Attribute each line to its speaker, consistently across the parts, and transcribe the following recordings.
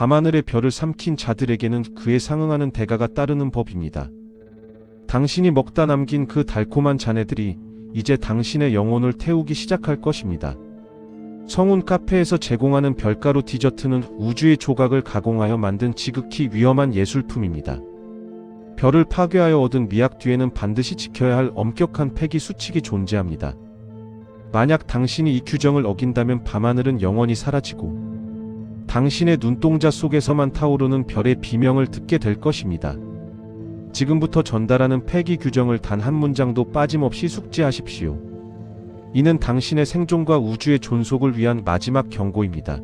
Speaker 1: 밤하늘의 별을 삼킨 자들에게는 그에 상응하는 대가가 따르는 법입니다. 당신이 먹다 남긴 그 달콤한 잔해들이 이제 당신의 영혼을 태우기 시작할 것입니다. 성운 카페에서 제공하는 별가루 디저트는 우주의 조각을 가공하여 만든 지극히 위험한 예술품입니다. 별을 파괴하여 얻은 미학 뒤에는 반드시 지켜야 할 엄격한 폐기 수칙이 존재합니다. 만약 당신이 이 규정을 어긴다면 밤하늘은 영원히 사라지고 당신의 눈동자 속에서만 타오르는 별의 비명을 듣게 될 것입니다. 지금부터 전달하는 폐기 규정을 단 한 문장도 빠짐없이 숙지하십시오. 이는 당신의 생존과 우주의 존속을 위한 마지막 경고입니다.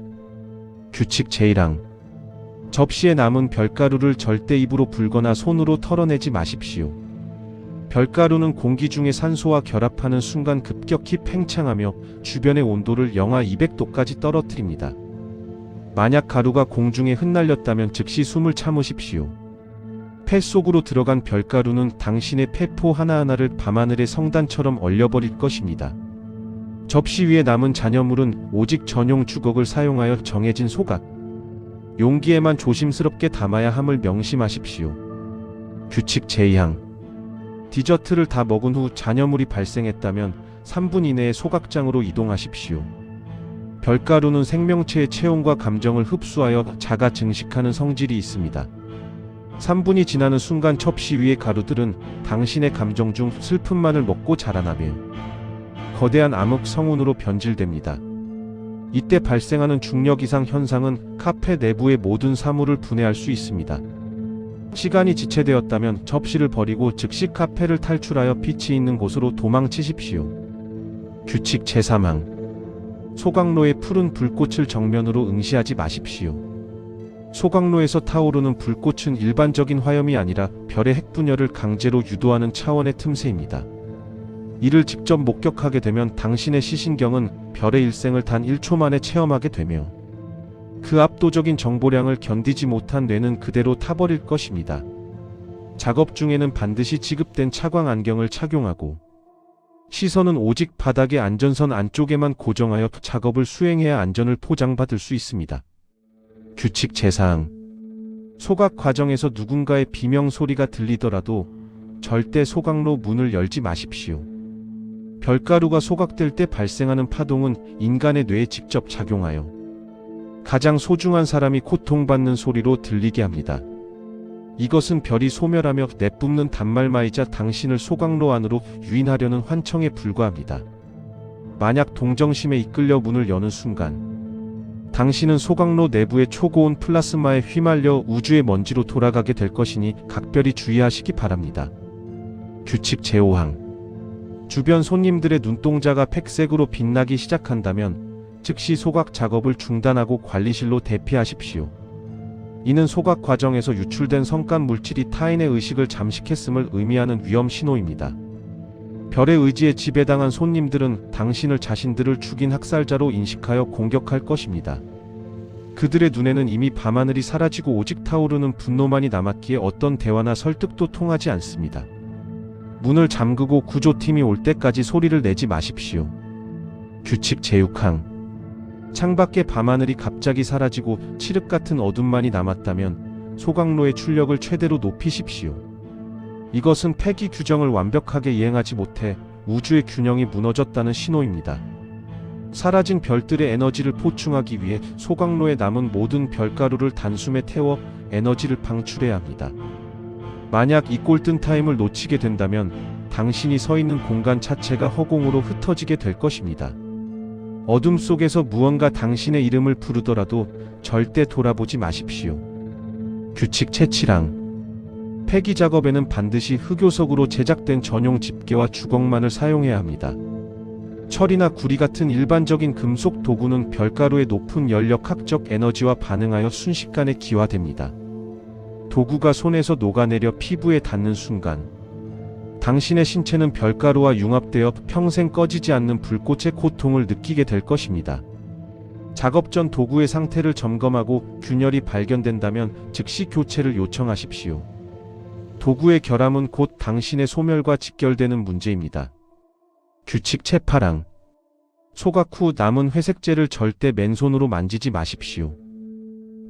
Speaker 1: 규칙 제1항. 접시에 남은 별가루를 절대 입으로 불거나 손으로 털어내지 마십시오. 별가루는 공기 중에 산소와 결합하는 순간 급격히 팽창하며 주변의 온도를 영하 200도까지 떨어뜨립니다. 만약 가루가 공중에 흩날렸다면 즉시 숨을 참으십시오. 폐 속으로 들어간 별가루는 당신의 폐포 하나하나를 밤하늘의 성단처럼 얼려버릴 것입니다. 접시 위에 남은 잔여물은 오직 전용 주걱을 사용하여 정해진 소각, 용기에만 조심스럽게 담아야 함을 명심하십시오. 규칙 제2항. 디저트를 다 먹은 후 잔여물이 발생했다면 3분 이내에 소각장으로 이동하십시오. 별가루는 생명체의 체온과 감정을 흡수하여 자가 증식하는 성질이 있습니다. 3분이 지나는 순간 접시 위의 가루들은 당신의 감정 중 슬픔만을 먹고 자라나며 거대한 암흑 성운으로 변질됩니다. 이때 발생하는 중력 이상 현상은 카페 내부의 모든 사물을 분해할 수 있습니다. 시간이 지체되었다면 접시를 버리고 즉시 카페를 탈출하여 빛이 있는 곳으로 도망치십시오. 규칙 제3항. 소각로의 푸른 불꽃을 정면으로 응시하지 마십시오. 소각로에서 타오르는 불꽃은 일반적인 화염이 아니라 별의 핵분열을 강제로 유도하는 차원의 틈새입니다. 이를 직접 목격하게 되면 당신의 시신경은 별의 일생을 단 1초 만에 체험하게 되며 그 압도적인 정보량을 견디지 못한 뇌는 그대로 타버릴 것입니다. 작업 중에는 반드시 지급된 차광 안경을 착용하고 시선은 오직 바닥의 안전선 안쪽에만 고정하여 작업을 수행해야 안전을 보장받을 수 있습니다. 규칙 제4항. 소각 과정에서 누군가의 비명 소리가 들리더라도 절대 소각로 문을 열지 마십시오. 별가루가 소각될 때 발생하는 파동은 인간의 뇌에 직접 작용하여 가장 소중한 사람이 고통받는 소리로 들리게 합니다. 이것은 별이 소멸하며 내뿜는 단말마이자 당신을 소각로 안으로 유인하려는 환청에 불과합니다. 만약 동정심에 이끌려 문을 여는 순간 당신은 소각로 내부의 초고온 플라스마에 휘말려 우주의 먼지로 돌아가게 될 것이니 각별히 주의하시기 바랍니다. 규칙 제5항. 주변 손님들의 눈동자가 백색으로 빛나기 시작한다면 즉시 소각 작업을 중단하고 관리실로 대피하십시오. 이는 소각 과정에서 유출된 성간 물질이 타인의 의식을 잠식했음을 의미하는 위험 신호입니다. 별의 의지에 지배당한 손님들은 당신을 자신들을 죽인 학살자로 인식하여 공격할 것입니다. 그들의 눈에는 이미 밤하늘이 사라지고 오직 타오르는 분노만이 남았기에 어떤 대화나 설득도 통하지 않습니다. 문을 잠그고 구조팀이 올 때까지 소리를 내지 마십시오. 규칙 제6항. 창밖의 밤하늘이 갑자기 사라지고 칠흑 같은 어둠만이 남았다면 소각로의 출력을 최대로 높이십시오. 이것은 폐기 규정을 완벽하게 이행하지 못해 우주의 균형이 무너졌다는 신호입니다. 사라진 별들의 에너지를 보충하기 위해 소각로에 남은 모든 별가루를 단숨에 태워 에너지를 방출해야 합니다. 만약 이 골든타임을 놓치게 된다면 당신이 서 있는 공간 자체가 허공으로 흩어지게 될 것입니다. 어둠 속에서 무언가 당신의 이름을 부르더라도 절대 돌아보지 마십시오. 규칙 제7항. 폐기 작업에는 반드시 흑요석으로 제작된 전용 집게와 주걱만을 사용해야 합니다. 철이나 구리 같은 일반적인 금속 도구는 별가루의 높은 연력학적 에너지와 반응하여 순식간에 기화됩니다. 도구가 손에서 녹아내려 피부에 닿는 순간 당신의 신체는 별가루와 융합되어 평생 꺼지지 않는 불꽃의 고통을 느끼게 될 것입니다. 작업 전 도구의 상태를 점검하고 균열이 발견된다면 즉시 교체를 요청하십시오. 도구의 결함은 곧 당신의 소멸과 직결되는 문제입니다. 규칙 제8항. 소각 후 남은 회색재를 절대 맨손으로 만지지 마십시오.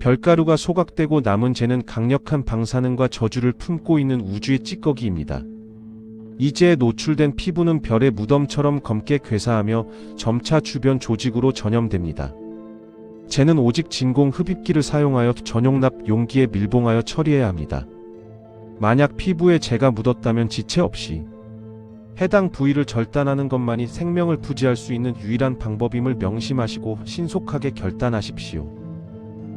Speaker 1: 별가루가 소각되고 남은 재는 강력한 방사능과 저주를 품고 있는 우주의 찌꺼기입니다. 이제에 노출된 피부는 별의 무덤처럼 검게 괴사하며 점차 주변 조직으로 전염됩니다. 재는 오직 진공 흡입기를 사용하여 전용 납 용기에 밀봉하여 처리해야 합니다. 만약 피부에 재가 묻었다면 지체 없이 해당 부위를 절단하는 것만이 생명을 부지할 수 있는 유일한 방법임을 명심하시고 신속하게 결단하십시오.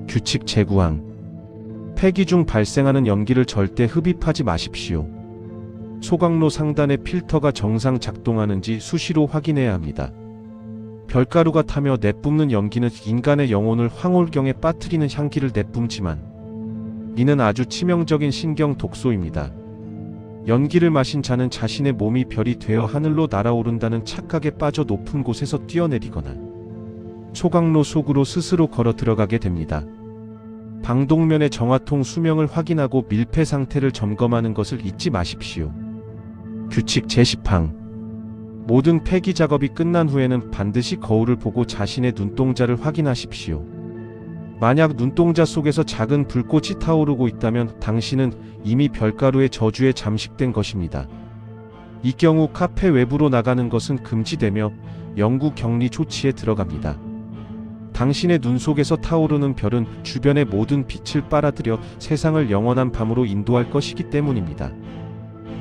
Speaker 1: 규칙 제9항. 폐기 중 발생하는 연기를 절대 흡입하지 마십시오. 소각로 상단의 필터가 정상 작동하는지 수시로 확인해야 합니다. 별가루가 타며 내뿜는 연기는 인간의 영혼을 황홀경에 빠뜨리는 향기를 내뿜지만 이는 아주 치명적인 신경 독소입니다. 연기를 마신 자는 자신의 몸이 별이 되어 하늘로 날아오른다는 착각에 빠져 높은 곳에서 뛰어내리거나 소각로 속으로 스스로 걸어 들어가게 됩니다. 방독면의 정화통 수명을 확인하고 밀폐 상태를 점검하는 것을 잊지 마십시오. 규칙 제10항. 모든 폐기 작업이 끝난 후에는 반드시 거울을 보고 자신의 눈동자를 확인하십시오. 만약 눈동자 속에서 작은 불꽃이 타오르고 있다면 당신은 이미 별가루의 저주에 잠식된 것입니다. 이 경우 카페 외부로 나가는 것은 금지되며 영구 격리 조치에 들어갑니다. 당신의 눈 속에서 타오르는 별은 주변의 모든 빛을 빨아들여 세상을 영원한 밤으로 인도할 것이기 때문입니다.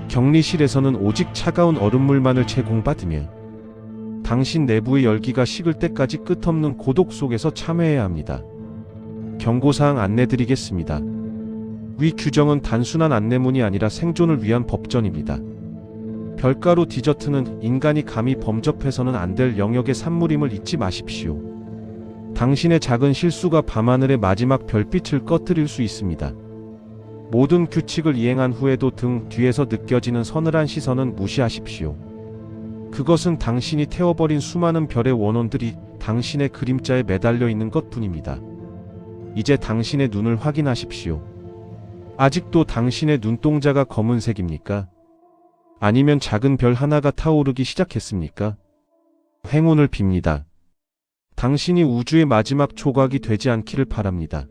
Speaker 1: 격리실에서는 오직 차가운 얼음물만을 제공받으며 당신 내부의 열기가 식을 때까지 끝없는 고독 속에서 참회해야 합니다. 경고사항 안내드리겠습니다. 위 규정은 단순한 안내문이 아니라 생존을 위한 법전입니다. 별가루 디저트는 인간이 감히 범접해서는 안 될 영역의 산물임을 잊지 마십시오. 당신의 작은 실수가 밤하늘의 마지막 별빛을 꺼뜨릴 수 있습니다. 모든 규칙을 이행한 후에도 등 뒤에서 느껴지는 서늘한 시선은 무시하십시오. 그것은 당신이 태워버린 수많은 별의 원혼들이 당신의 그림자에 매달려 있는 것뿐입니다. 이제 당신의 눈을 확인하십시오. 아직도 당신의 눈동자가 검은색입니까? 아니면 작은 별 하나가 타오르기 시작했습니까? 행운을 빕니다. 당신이 우주의 마지막 조각이 되지 않기를 바랍니다.